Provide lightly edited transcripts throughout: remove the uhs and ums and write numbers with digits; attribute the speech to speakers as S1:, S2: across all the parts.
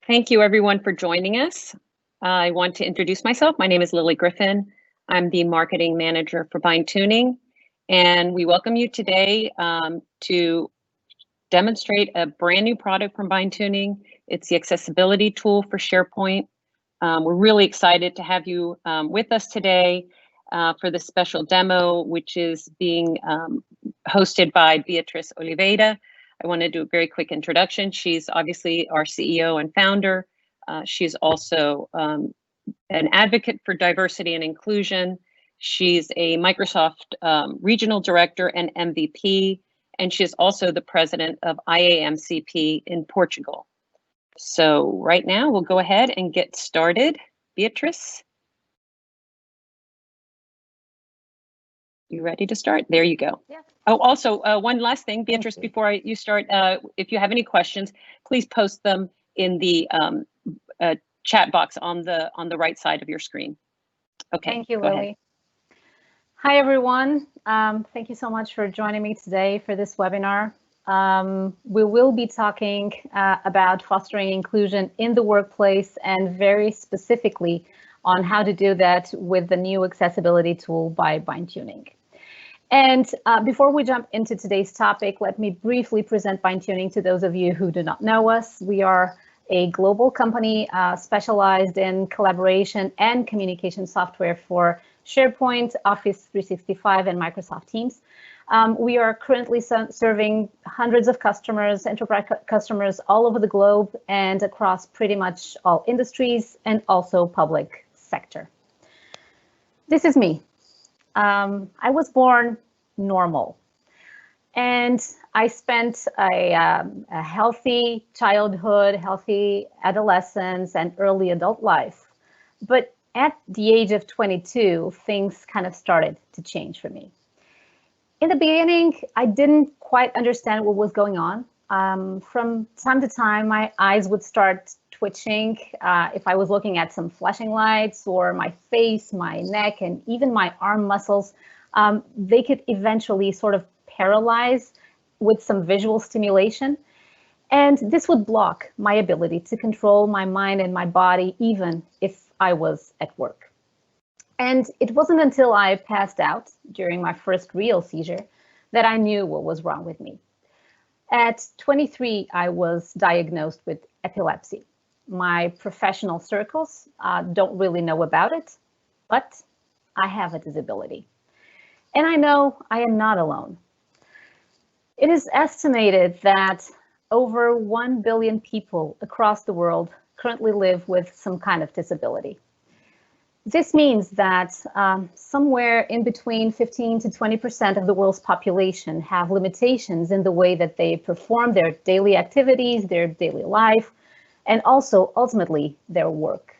S1: Thank you everyone for joining us. I want to introduce myself. My name is Lily Griffin. I'm the marketing manager for BindTuning, and we welcome you today to demonstrate a brand new product from BindTuning. It's the accessibility tool for SharePoint. We're really excited to have you with us today for this special demo, which is being hosted by Beatriz Oliveira. I want to do a very quick introduction. She's obviously our CEO and founder. She's also an advocate for diversity and inclusion. She's a Microsoft regional director and MVP, and she's also the president of IAMCP in Portugal. So right now we'll go ahead and get started. Beatriz, you ready to start? There you go.
S2: Yeah.
S1: Oh, also one last thing, Beatriz, before you start, if you have any questions, please post them in the chat box on the right side of your screen. Okay.
S2: Thank you, Lily. Hi, everyone. Thank you so much for joining me today for this webinar. We will be talking about fostering inclusion in the workplace and very specifically on how to do that with the new accessibility tool by BindTuning. And before we jump into today's topic, let me briefly present BindTuning to those of you who do not know us. We are a global company specialized in collaboration and communication software for SharePoint, Office 365, and Microsoft Teams. We are currently serving hundreds of customers, enterprise customers all over the globe and across pretty much all industries and also public sector. This is me. I was born normal, and I spent a healthy childhood, healthy adolescence, and early adult life. But at the age of 22, things kind of started to change for me. In the beginning, I didn't quite understand what was going on. From time to time, my eyes would start twitching if I was looking at some flashing lights, or my face, my neck, and even my arm muscles. They could eventually sort of paralyze with some visual stimulation. And this would block my ability to control my mind and my body, even if I was at work. And it wasn't until I passed out during my first real seizure that I knew what was wrong with me. At 23, I was diagnosed with epilepsy. My professional circles don't really know about it, but I have a disability. And I know I am not alone. It is estimated that over 1 billion people across the world currently live with some kind of disability. This means that somewhere in between 15 to 20% of the world's population have limitations in the way that they perform their daily activities, their daily life, and also ultimately their work.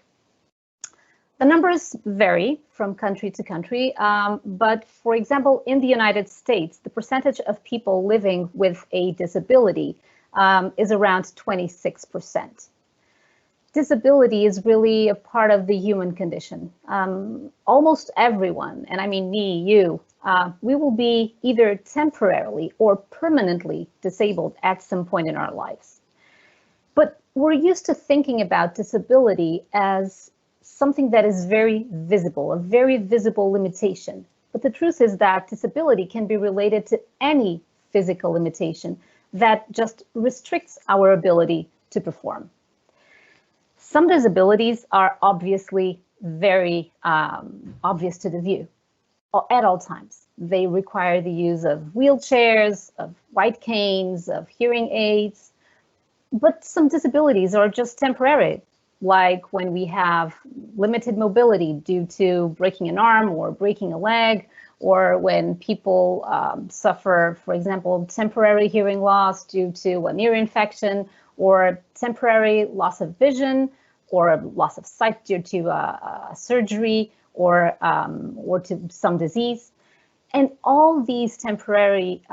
S2: The numbers vary from country to country, but for example, in the United States, the percentage of people living with a disability is around 26%. Disability is really a part of the human condition. Almost everyone, and I mean me, you, we will be either temporarily or permanently disabled at some point in our lives. But we're used to thinking about disability as something that is very visible, a very visible limitation. But the truth is that disability can be related to any physical limitation that just restricts our ability to perform. Some disabilities are obviously very obvious to the view at all times. They require the use of wheelchairs, of white canes, of hearing aids. But some disabilities are just temporary, like when we have limited mobility due to breaking an arm or breaking a leg, or when people suffer, for example, temporary hearing loss due to an ear infection, or temporary loss of vision, or a loss of sight due to a surgery, or to some disease. And all these temporary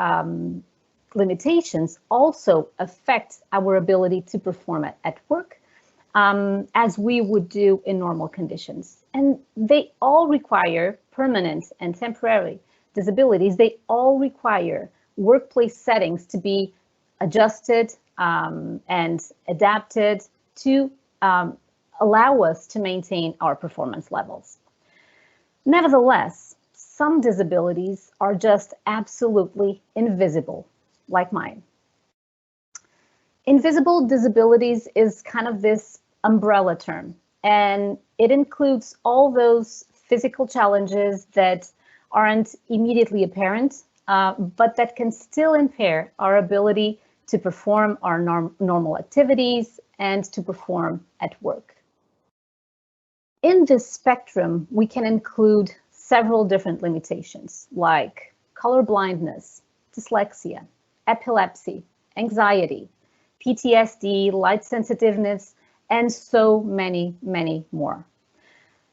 S2: limitations also affect our ability to perform at work, as we would do in normal conditions. And they all require permanent and temporary disabilities. They all require workplace settings to be adjusted and adapted to allow us to maintain our performance levels. Nevertheless, some disabilities are just absolutely invisible, like mine. Invisible disabilities is kind of this umbrella term, and it includes all those physical challenges that aren't immediately apparent, but that can still impair our ability to perform our normal activities and to perform at work. In this spectrum, we can include several different limitations like color blindness, dyslexia, epilepsy, anxiety, PTSD, light sensitiveness, and so many, many more.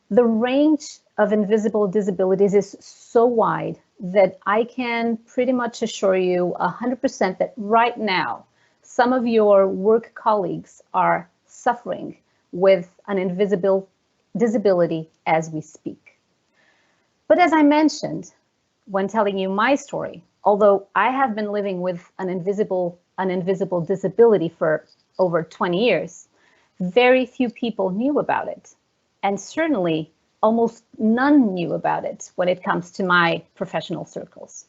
S2: The range of invisible disabilities is so wide that I can pretty much assure you 100% that right now, some of your work colleagues are suffering with an invisible disability as we speak. But as I mentioned, when telling you my story, although I have been living with an invisible disability for over 20 years, very few people knew about it. And certainly almost none knew about it when it comes to my professional circles.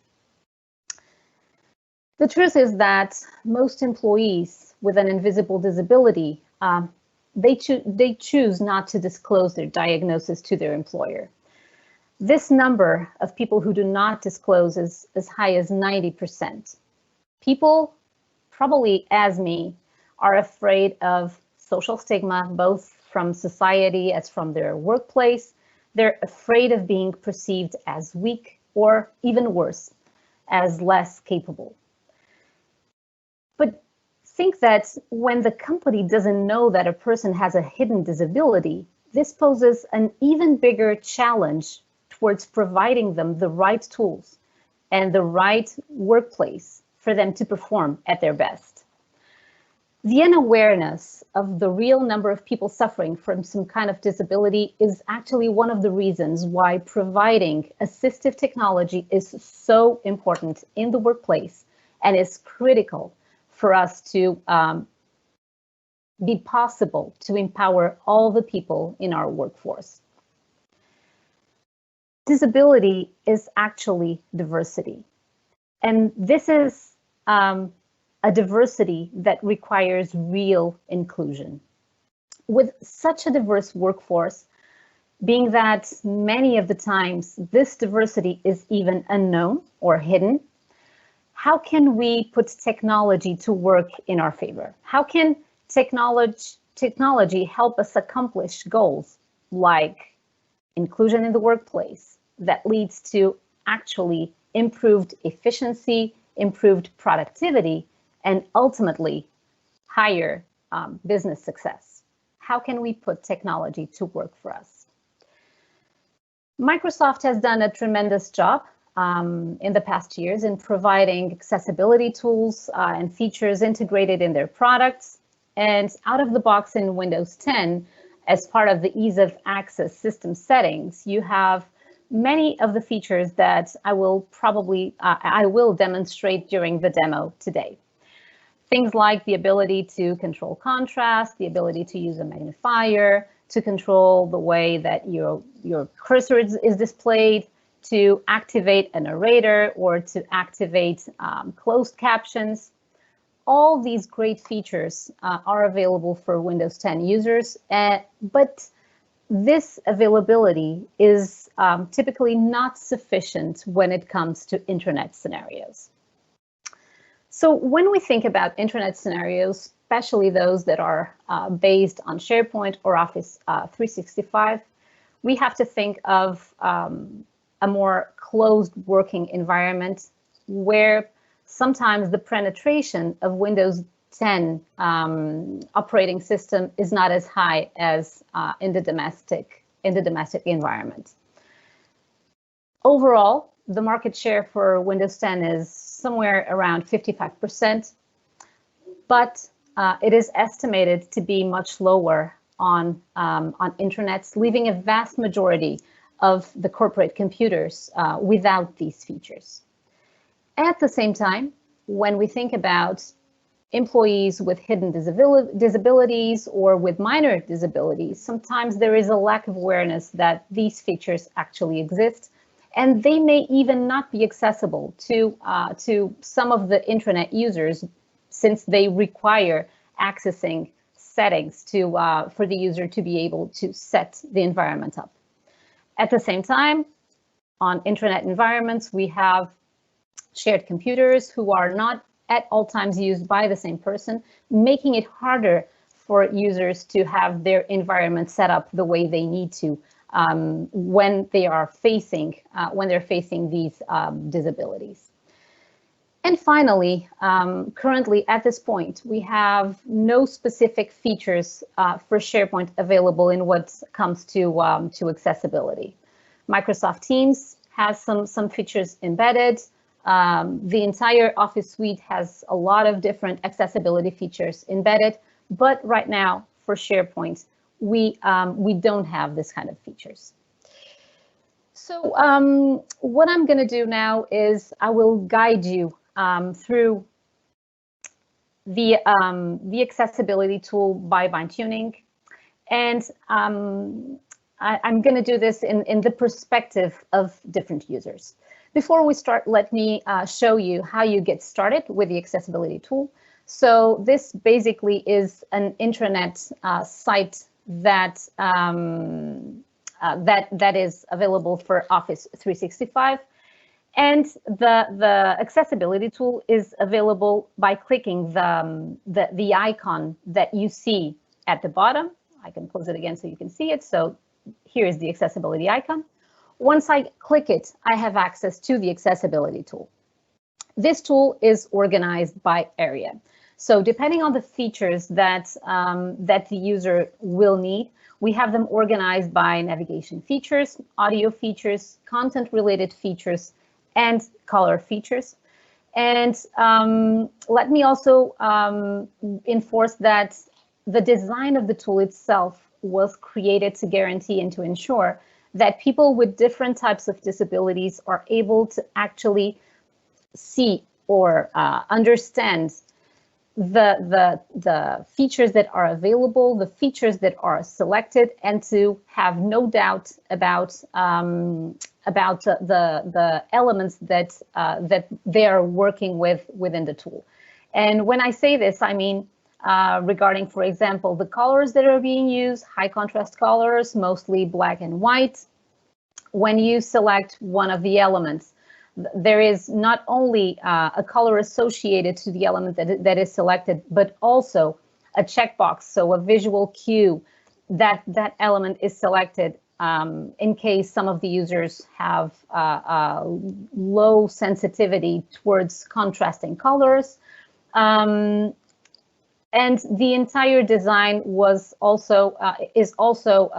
S2: The truth is that most employees with an invisible disability, they choose not to disclose their diagnosis to their employer. This number of people who do not disclose is as high as 90%. People, probably as me, are afraid of social stigma, both from society as from their workplace. They're afraid of being perceived as weak or even worse, as less capable. But think that when the company doesn't know that a person has a hidden disability, this poses an even bigger challenge towards providing them the right tools and the right workplace for them to perform at their best. The unawareness of the real number of people suffering from some kind of disability is actually one of the reasons why providing assistive technology is so important in the workplace and is critical for us to be possible to empower all the people in our workforce. Disability is actually diversity. And this is a diversity that requires real inclusion. With such a diverse workforce, being that many of the times this diversity is even unknown or hidden, how can we put technology to work in our favor? How can technology help us accomplish goals like inclusion in the workplace that leads to actually improved efficiency, improved productivity, and ultimately higher business success? How can we put technology to work for us? Microsoft has done a tremendous job in the past years in providing accessibility tools and features integrated in their products. And out of the box in Windows 10, as part of the ease of access system settings, you have many of the features that I will demonstrate during the demo today. Things like the ability to control contrast, the ability to use a magnifier, to control the way that your cursor is displayed, to activate a narrator or to activate closed captions. All these great features are available for Windows 10 users, but this availability is typically not sufficient when it comes to internet scenarios. So when we think about internet scenarios, especially those that are based on SharePoint or Office 365, we have to think of a more closed working environment where sometimes the penetration of Windows 10 operating system is not as high as in the domestic environment. Overall, the market share for Windows 10 is somewhere around 55%, but it is estimated to be much lower on intranets, leaving a vast majority of the corporate computers without these features. At the same time, when we think about employees with hidden disabilities or with minor disabilities, sometimes there is a lack of awareness that these features actually exist, and they may even not be accessible to some of the intranet users, since they require accessing settings to for the user to be able to set the environment up. At the same time, on intranet environments, we have shared computers who are not at all times used by the same person, making it harder for users to have their environment set up the way they need to when they're facing these disabilities. And finally, currently at this point, we have no specific features for SharePoint available in what comes to accessibility. Microsoft Teams has some features embedded. The entire Office suite has a lot of different accessibility features embedded, but right now for SharePoint, we don't have this kind of features. So what I'm going to do now is I will guide you through the accessibility tool by BindTuning, and I'm going to do this in the perspective of different users. Before we start, let me show you how you get started with the accessibility tool. So this basically is an intranet site that that is available for Office 365, and the accessibility tool is available by clicking the icon that you see at the bottom. I can close it again so you can see it. So here is the accessibility icon. Once I click it, I have access to the accessibility tool. This tool is organized by area. So depending on the features that the user will need, we have them organized by navigation features, audio features, content-related features, and color features. And let me also enforce that the design of the tool itself was created to guarantee and to ensure that people with different types of disabilities are able to actually see or understand the features that are available, the features that are selected, and to have no doubt about the elements that that they are working with within the tool. And when I say this, I mean regarding, for example, the colors that are being used, high contrast colors, mostly black and white. When you select one of the elements, there is not only a color associated to the element that is selected, but also a checkbox, so a visual cue that that element is selected in case some of the users have low sensitivity towards contrasting colors. And the entire design was also is also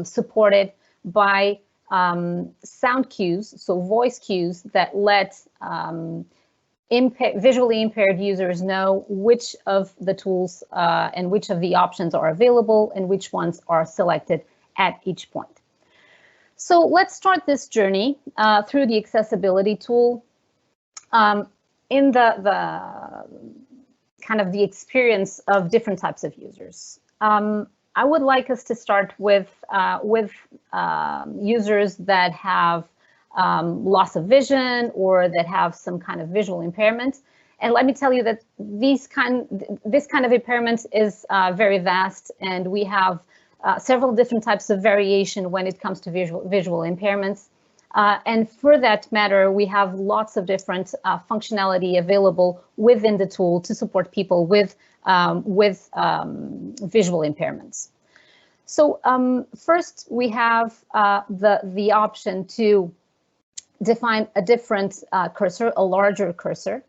S2: supported by sound cues, so voice cues that let visually impaired users know which of the tools and which of the options are available and which ones are selected at each point. So let's start this journey through the accessibility tool in the kind of the experience of different types of users. I would like us to start with users that have loss of vision or that have some kind of visual impairment. And let me tell you that this kind of impairment is very vast, and we have several different types of variation when it comes to visual impairments. And for that matter, we have lots of different functionality available within the tool to support people with visual impairments. So first, we have the option to define a different cursor, a larger cursor.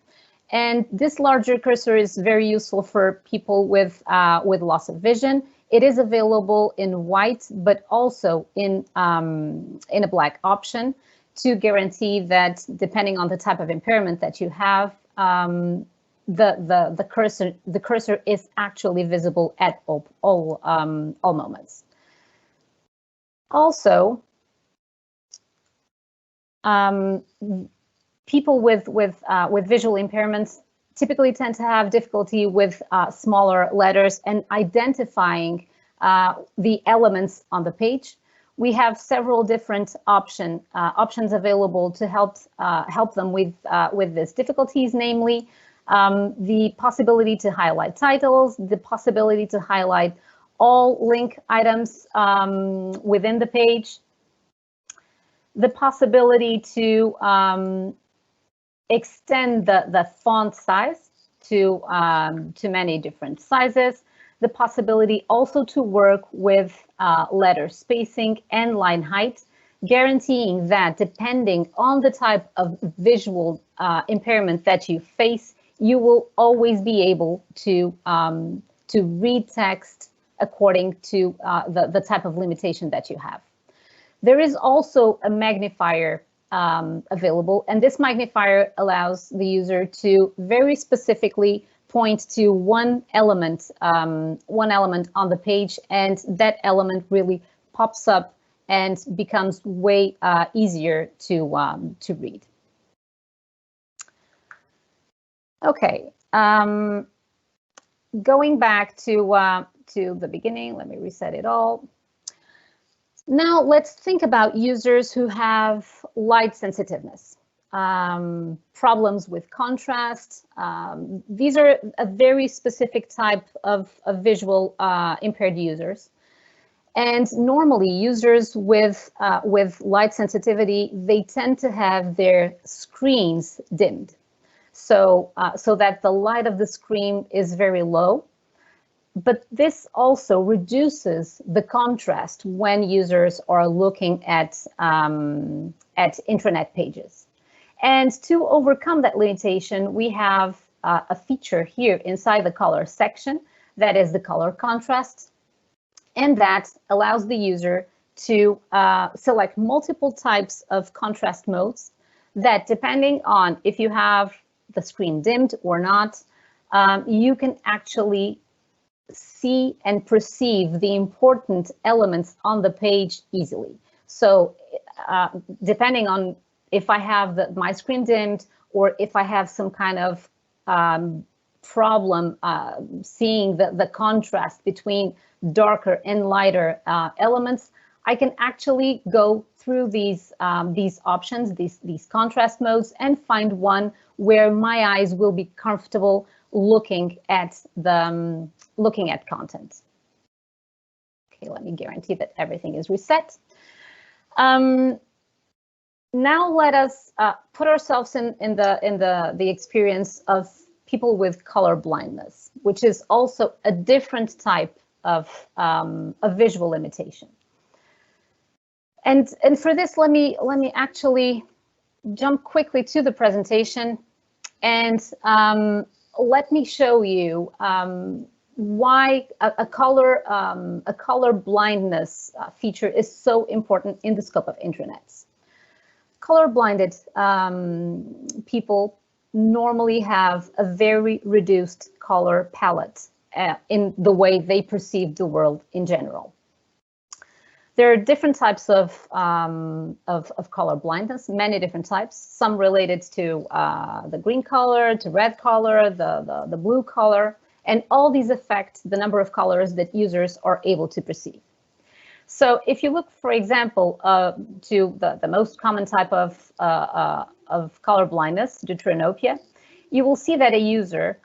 S2: And this larger cursor is very useful for people with loss of vision. It is available in white, but also in a black option to guarantee that depending on the type of impairment that you have, the cursor is actually visible at all moments. Also, people with visual impairments typically tend to have difficulty with smaller letters and identifying the elements on the page. We have several different options available to help them with these difficulties, namely the possibility to highlight titles, the possibility to highlight all link items within the page, the possibility to extend the font size to many different sizes, the possibility also to work with letter spacing and line height, guaranteeing that depending on the type of visual impairment that you face, you will always be able to read text according to the type of limitation that you have. There is also a magnifier available, and this magnifier allows the user to very specifically point to one element on the page, and that element really pops up and becomes way easier to read. Okay, going back to the beginning, let me reset it all. Now let's think about users who have light sensitiveness, problems with contrast. These are a very specific type of visual impaired users. And normally users with light sensitivity, they tend to have their screens dimmed. So that the light of the screen is very low. But this also reduces the contrast when users are looking at intranet pages. And to overcome that limitation, we have a feature here inside the color section that is the color contrast, and that allows the user to select multiple types of contrast modes that, depending on if you have the screen dimmed or not, you can actually see and perceive the important elements on the page easily. So depending on if I have my screen dimmed, or if I have some kind of problem seeing the contrast between darker and lighter elements, I can actually go through these options, these contrast modes, and find one where my eyes will be comfortable looking at content. Okay, let me guarantee that everything is reset. Now let us put ourselves in the experience of people with color blindness, which is also a different type of visual limitation. And for this, let me actually jump quickly to the presentation, and let me show you why a color blindness feature is so important in the scope of intranets. Color-blinded people normally have a very reduced color palette in the way they perceive the world in general. There are different types of color blindness, many different types, some related to the green color, to red color, the blue color, and all these affect the number of colors that users are able to perceive. So if you look, for example, to the most common type of color blindness, deuteranopia, you will see that a user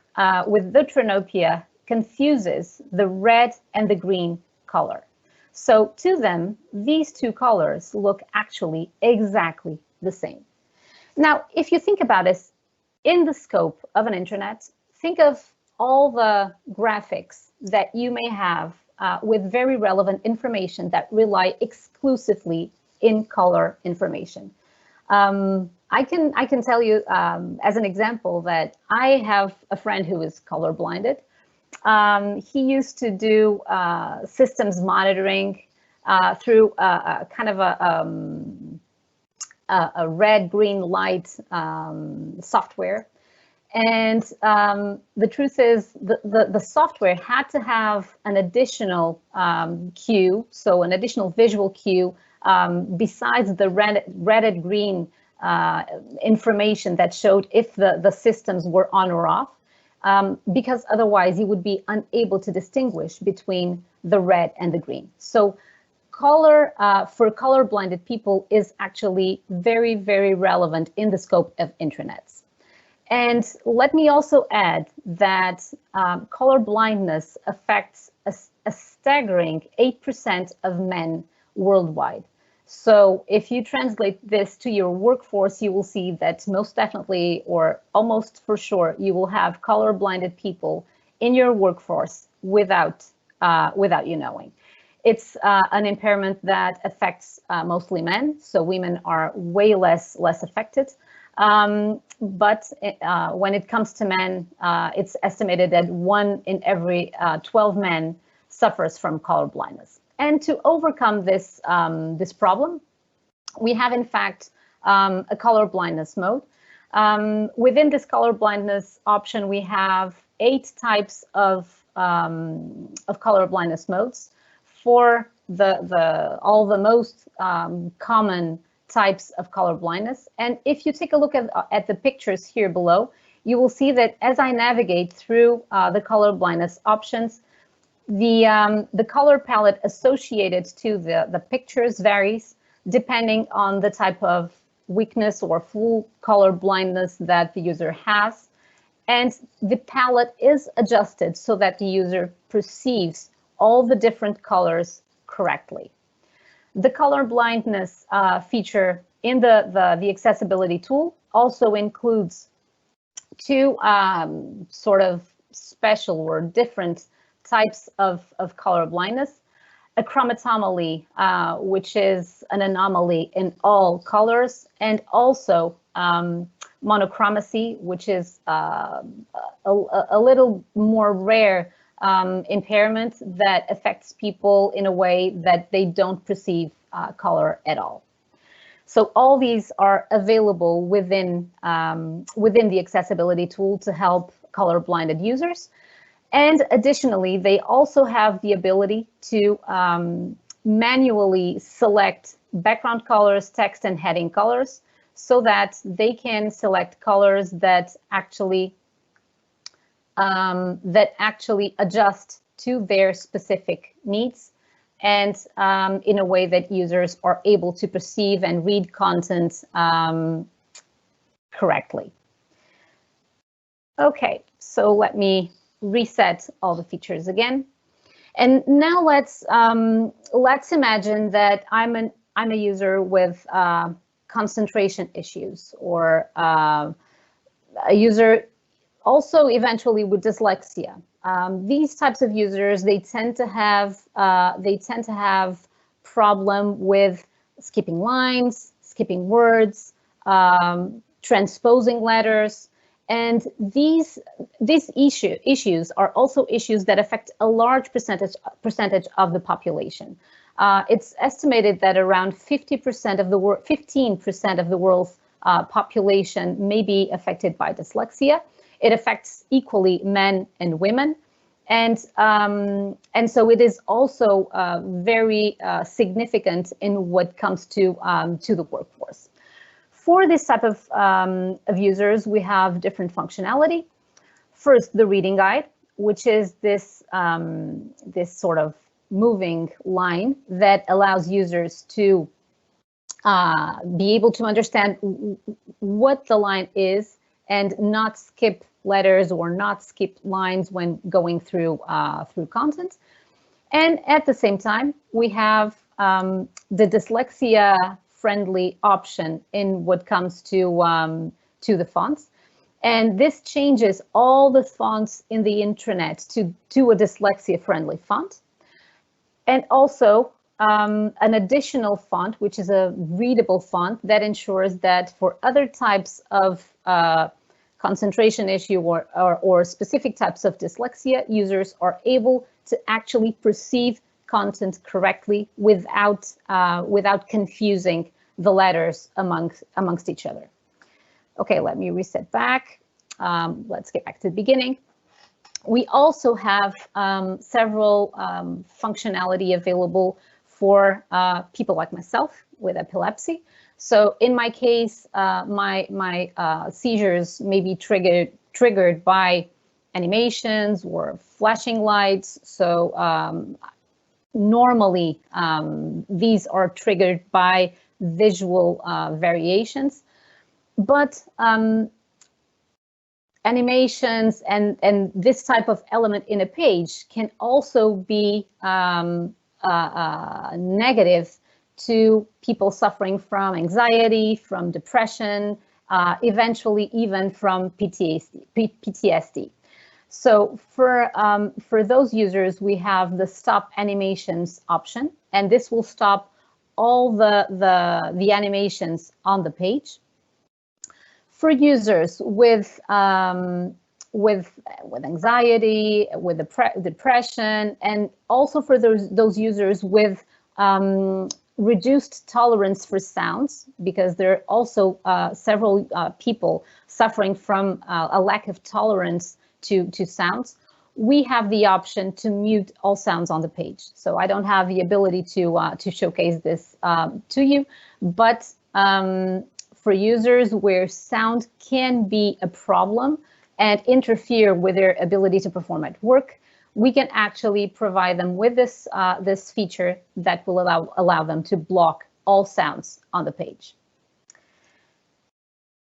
S2: with deuteranopia confuses the red and the green color. So to them, these two colors look actually exactly the same. Now, if you think about this in the scope of an intranet, think of all the graphics that you may have with very relevant information that rely exclusively in color information. I can tell you as an example that I have a friend who is color blinded. He used to do systems monitoring through a kind of a red-green light software. And the truth is the software had to have an additional cue, so an additional visual cue besides the red and green information that showed if the systems were on or off. because otherwise you would be unable to distinguish between the red and the green. So color for color-blinded people is actually very, very relevant in the scope of intranets. And let me also add that color blindness affects a staggering 8% of men worldwide. So if you translate this to your workforce, you will see that most definitely, or almost for sure, you will have color-blinded people in your workforce without you knowing. It's an impairment that affects mostly men, so women are way less affected. But when it comes to men, it's estimated that 1 in every 12 men suffers from color blindness. And to overcome this this problem, we have in fact a color blindness mode. Within this color blindness option, we have 8 types of color blindness modes for all the most common types of color blindness. And if you take a look at the pictures here below, you will see that as I navigate through the color blindness options, the color palette associated to the pictures varies depending on the type of weakness or full color blindness that the user has. And the palette is adjusted so that the user perceives all the different colors correctly. The color blindness feature in the accessibility tool also includes 2 sort of special or different types of color blindness. A chromatomaly, which is an anomaly in all colors, and also monochromacy, which is a little more rare impairment that affects people in a way that they don't perceive color at all. So all these are available within the accessibility tool to help color-blinded users. And additionally, they also have the ability to manually select background colors, text, and heading colors, so that they can select colors that actually adjust to their specific needs, and in a way that users are able to perceive and read content correctly. Okay, so let me reset all the features again. And now let's imagine that I'm a user with concentration issues, or a user also eventually with dyslexia. These types of users, they tend to have problem with skipping lines, skipping words, transposing letters. And these issues are also issues that affect a large percentage of the population. It's estimated that around 15% of the world's population may be affected by dyslexia. It affects equally men and women, and so it is also very significant in what comes to the workforce. For this type of users, we have different functionality. First, the reading guide, which is this sort of moving line that allows users to be able to understand what the line is and not skip letters or not skip lines when going through content. And at the same time, we have the dyslexia-friendly option in what comes to the fonts. And this changes all the fonts in the intranet to a dyslexia-friendly font. And also an additional font, which is a readable font that ensures that for other types of concentration issue or specific types of dyslexia, users are able to actually perceive content correctly without confusing the letters amongst each other. Okay, let me reset back. Let's get back to the beginning. We also have several functionality available for people like myself with epilepsy. So in my case, my seizures may be triggered by animations or flashing lights. So normally these are triggered by visual variations, but animations and this type of element in a page can also be negative to people suffering from anxiety, from depression, eventually even from PTSD. So for those users, we have the stop animations option, and this will stop all the animations on the page. For users with anxiety, with depression, and also for those users with reduced tolerance for sounds, because there are also several people suffering from a lack of tolerance to sounds, we have the option to mute all sounds on the page. So I don't have the ability to showcase this to you, but for users where sound can be a problem and interfere with their ability to perform at work, we can actually provide them with this feature that will allow them to block all sounds on the page.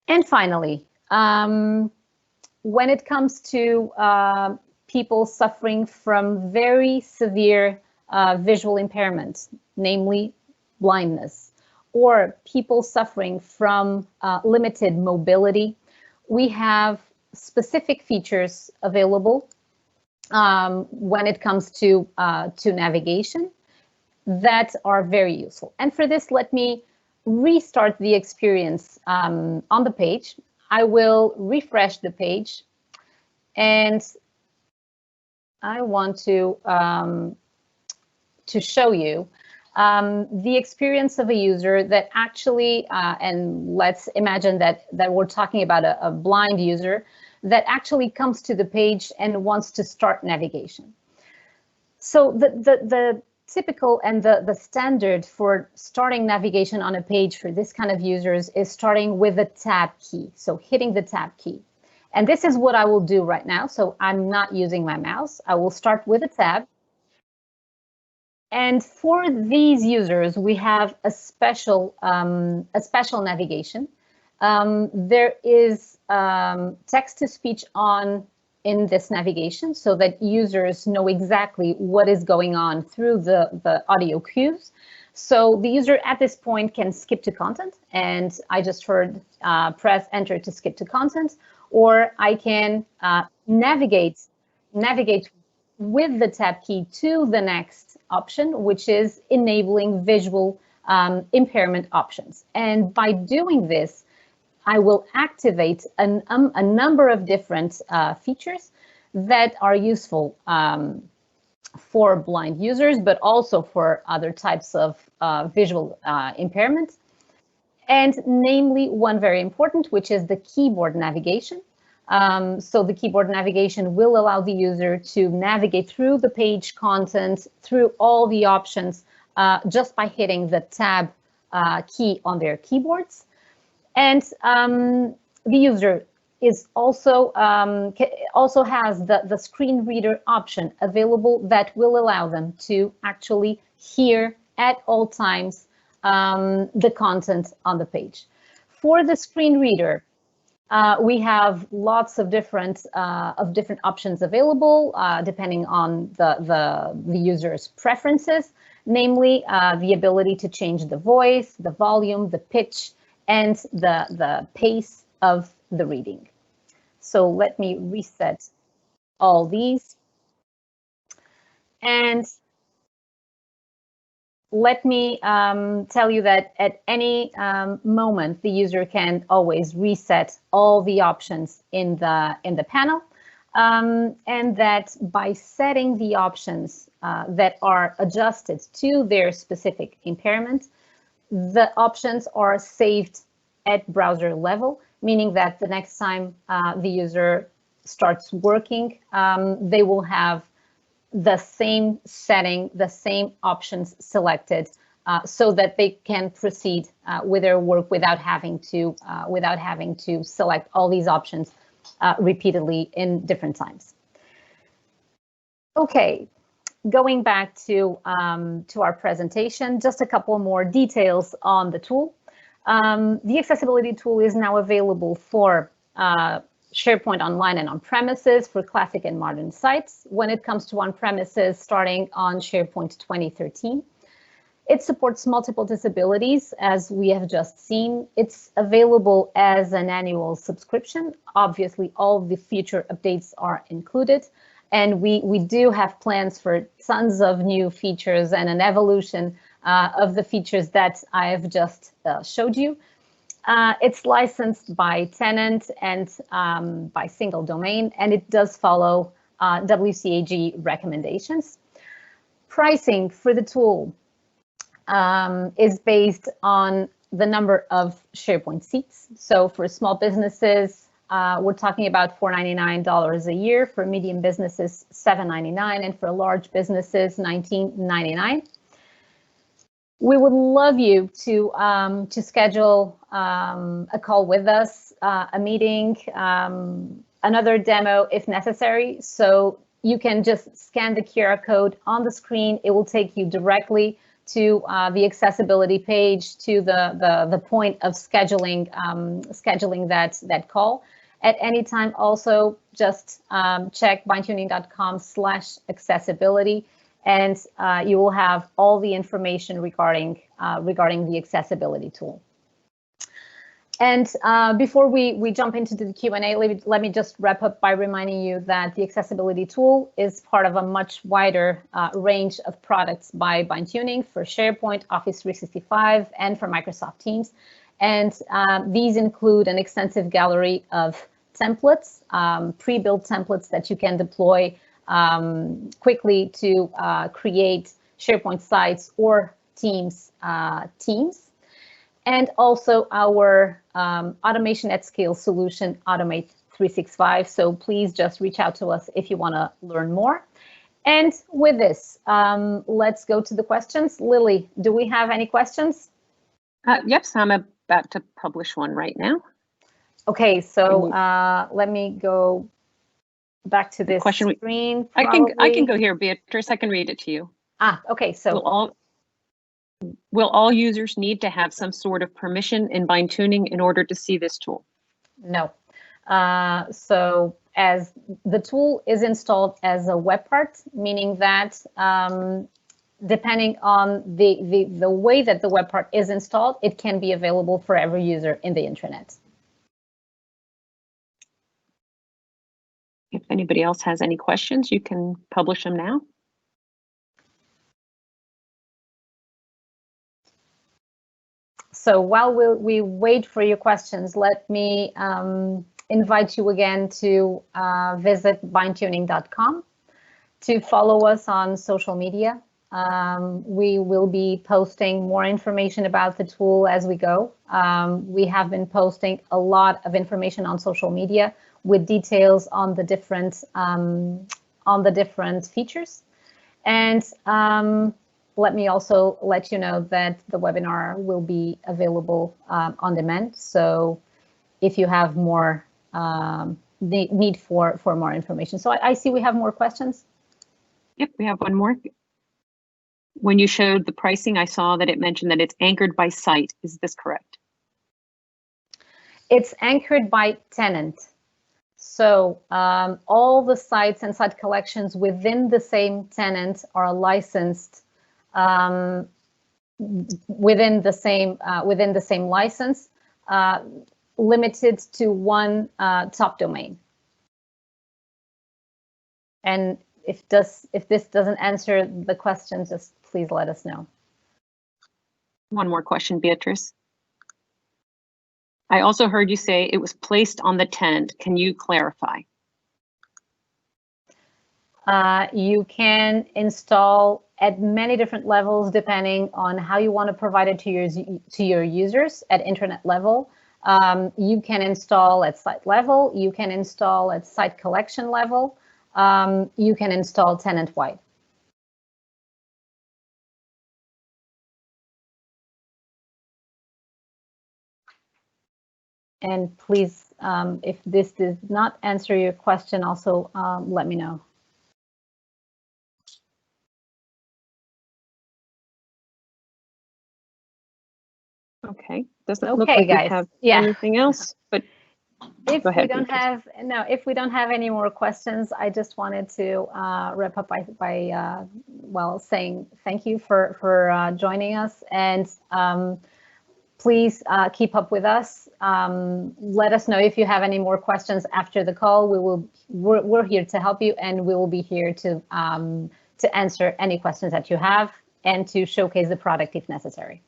S2: And finally, when it comes to people suffering from very severe visual impairment, namely blindness, or people suffering from limited mobility, we have specific features available when it comes to navigation that are very useful. And for this, let me restart the experience on the page. I will refresh the page, and I want to show you the experience of a user that actually, and let's imagine that we're talking about a blind user that actually comes to the page and wants to start navigation. So the typical and the standard for starting navigation on a page for this kind of users is starting with the tab key. So hitting the tab key. And this is what I will do right now. So I'm not using my mouse. I will start with a tab. And for these users, we have a special navigation. There is text-to-speech on in this navigation so that users know exactly what is going on through the audio cues. So the user at this point can skip to content, and I just heard press enter to skip to content, or I can navigate with the tab key to the next option, which is enabling visual impairment options. And by doing this, I will activate a number of different features that are useful for blind users, but also for other types of visual impairment. And namely, one very important, which is the keyboard navigation. So the keyboard navigation will allow the user to navigate through the page content, through all the options, just by hitting the tab key on their keyboards. And the user is also has the screen reader option available that will allow them to actually hear at all times the content on the page. For the screen reader, we have lots of different options available depending on the user's preferences, namely the ability to change the voice, the volume, the pitch, and the pace of the reading. So let me reset all these. And let me tell you that at any moment, the user can always reset all the options in the panel, and that by setting the options that are adjusted to their specific impairment, the options are saved at browser level, meaning that the next time the user starts working, they will have the same setting, the same options selected, so that they can proceed with their work without having to select all these options repeatedly in different times. Okay, going back to our presentation, just a couple more details on the tool. The accessibility tool is now available for SharePoint Online and on-premises for classic and modern sites. When it comes to on-premises, starting on SharePoint 2013. It supports multiple disabilities, as we have just seen. It's available as an annual subscription. Obviously, all the feature updates are included. And we do have plans for tons of new features and an evolution of the features that I have just showed you. It's licensed by tenant and by single domain, and it does follow WCAG recommendations. Pricing for the tool is based on the number of SharePoint seats. So for small businesses, we're talking about $499 a year. For medium businesses, $799, and for large businesses, $19.99. We would love you to schedule a call with us, a meeting, another demo if necessary. So you can just scan the QR code on the screen. It will take you directly to the accessibility page, to the point of scheduling that call. At any time, also just check bindtuning.com/accessibility, and you will have all the information regarding the accessibility tool. And before we jump into the Q&A, let me just wrap up by reminding you that the accessibility tool is part of a much wider range of products by BindTuning for SharePoint, Office 365, and for Microsoft Teams. And these include an extensive gallery of templates, pre-built templates that you can deploy quickly to create SharePoint sites or Teams teams. And also our automation at scale solution, Automate 365. So please just reach out to us if you want to learn more. And with this, let's go to the questions. Lily, do we have any questions?
S1: Yep, so I'm about to publish one right now.
S2: Okay, so let me go back to this screen.
S1: Probably. I can go here, Beatrice. I can read it to you.
S2: Okay, so
S1: will all users need to have some sort of permission in BindTuning in order to see this tool?
S2: No. So as the tool is installed as a web part, meaning that depending on the way that the web part is installed, it can be available for every user in the intranet.
S1: If anybody else has any questions, you can publish them now.
S2: So while we wait for your questions, let me invite you again to visit bindtuning.com to follow us on social media. We will be posting more information about the tool as we go. We have been posting a lot of information on social media with details on the different features. And let me also let you know that the webinar will be available on demand. So if you have more need for more information. So I see we have more questions.
S1: Yep, we have one more. When you showed the pricing, I saw that it mentioned that it's anchored by site. Is this correct?
S2: It's anchored by tenant. So all the sites and site collections within the same tenant are licensed within the same license, limited to one top domain. And if this doesn't answer the question, just please let us know.
S1: One more question, Beatrice. I also heard you say it was placed on the tenant. Can you clarify?
S2: You can install at many different levels depending on how you want to provide it to your users at intranet level. You can install at site level. You can install at site collection level. You can install tenant-wide. And please if this did not answer your question, also let me know.
S1: Okay, doesn't look like
S2: guys.
S1: we have anything else, but
S2: if
S1: go ahead,
S2: if we don't have any more questions, I just wanted to wrap up by well, saying thank you for joining us, and please keep up with us. Let us know if you have any more questions after the call. We're here to help you, and we will be here to answer any questions that you have and to showcase the product if necessary.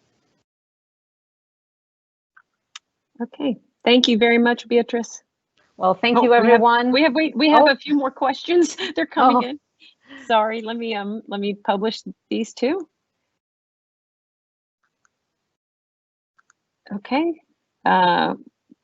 S1: Okay, thank you very much, Beatriz.
S2: Well, thank you, everyone.
S1: We have a few more questions. They're coming in. Sorry, let me publish these two. Okay.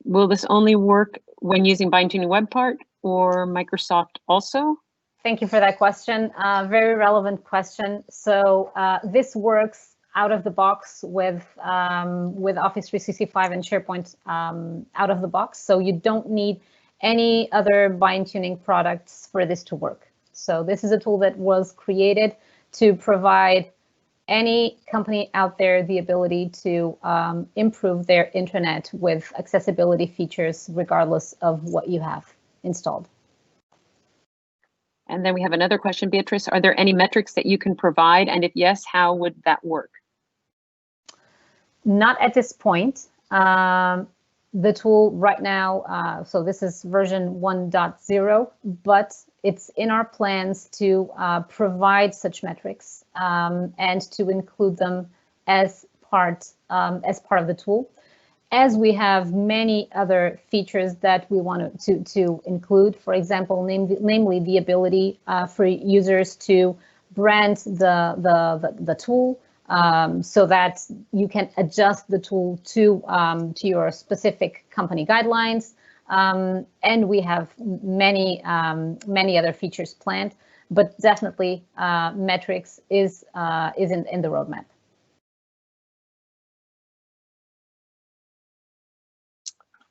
S1: Will this only work when using BindTuning web part or Microsoft also?
S2: Thank you for that question. Very relevant question. So this works out of the box with Office 365 and SharePoint out of the box. So you don't need any other BindTuning products for this to work. So this is a tool that was created to provide any company out there the ability to improve their intranet with accessibility features, regardless of what you have installed.
S1: And then we have another question, Beatriz. Are there any metrics that you can provide? And if yes, how would that work?
S2: Not at this point. The tool right now, so this is version 1.0, but it's in our plans to provide such metrics and to include them as part of the tool. As we have many other features that we want to include, for example, namely the ability for users to brand the tool, so that you can adjust the tool to your specific company guidelines, and we have many other features planned, but definitely metrics is in the roadmap.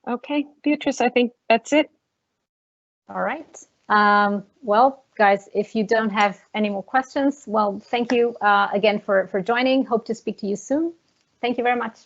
S1: Okay, Beatriz, I think that's it.
S2: All right. Well, guys, if you don't have any more questions, well, thank you again for joining. Hope to speak to you soon. Thank you very much.